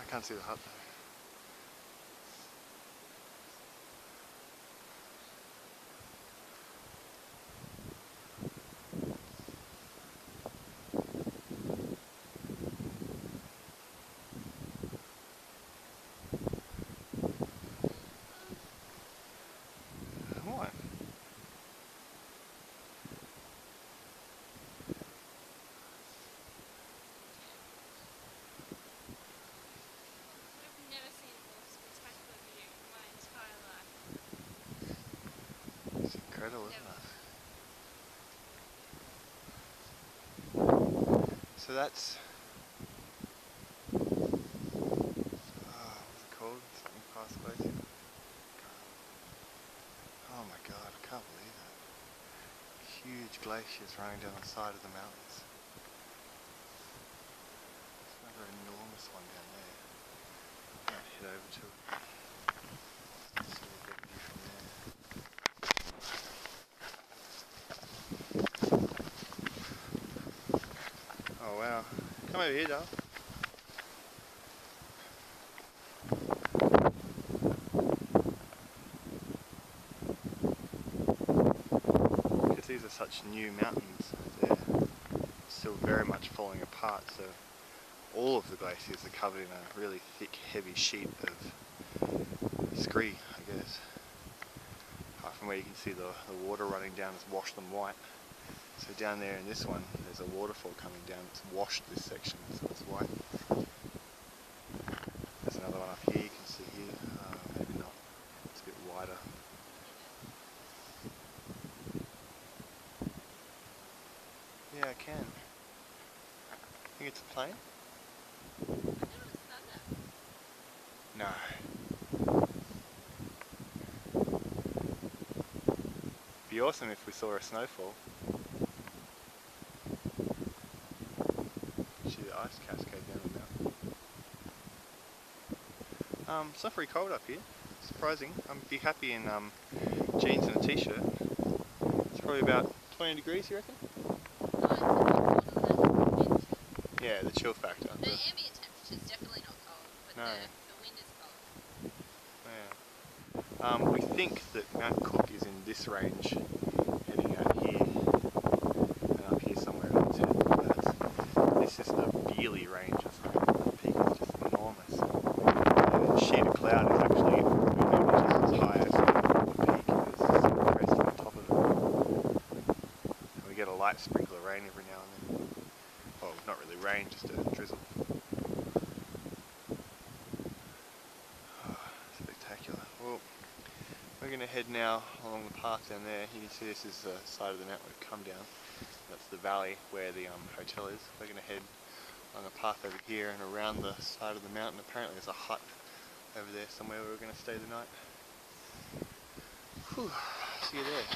can't see the hut though. What? I've never seen a more spectacular view in my entire life. It's incredible, isn't Never. it? So that's... what's it called? Something past glacier? Oh my god, I can't believe that. Huge glaciers running down the side of the mountains. There's another enormous one down there. Might head over to it. See a big view from there. Oh wow. Come over here, Dale. Because these are such new mountains, they're still very much falling apart, so all of the glaciers are covered in a really thick, heavy sheet of scree, I guess. Apart from where you can see the water running down has washed them white. So down there in this one, there's a waterfall coming down that's washed this section, so it's white. There's another one up here, you can see here. Maybe not, it's a bit wider. Yeah, I can. Think it's a plane? I thought it was thunder. No. It'd be awesome if we saw a snowfall. See the ice cascade down the mountain. It's not very cold up here. Surprising. I'd be happy in jeans and a t-shirt. It's probably about 20 degrees, you reckon? Yeah, the chill factor. The ambient temperature is definitely not cold, but No. the wind is cold. Yeah. We think that Mount Cook is in this range, heading out here, and up here somewhere else. This is the Bealy range or something. The peak is just enormous. The sheet of cloud is actually maybe just as high as the peak. There's some crest on top of it. And we get a light sprinkle of rain every now and then. Well, not really rain, just a drizzle. Spectacular. Well, we're going to head now along the path down there. You can see this is the side of the mountain we've come down. That's the valley where the hotel is. We're going to head along a path over here and around the side of the mountain. Apparently there's a hut over there somewhere where we're going to stay the night. Whew. See you there.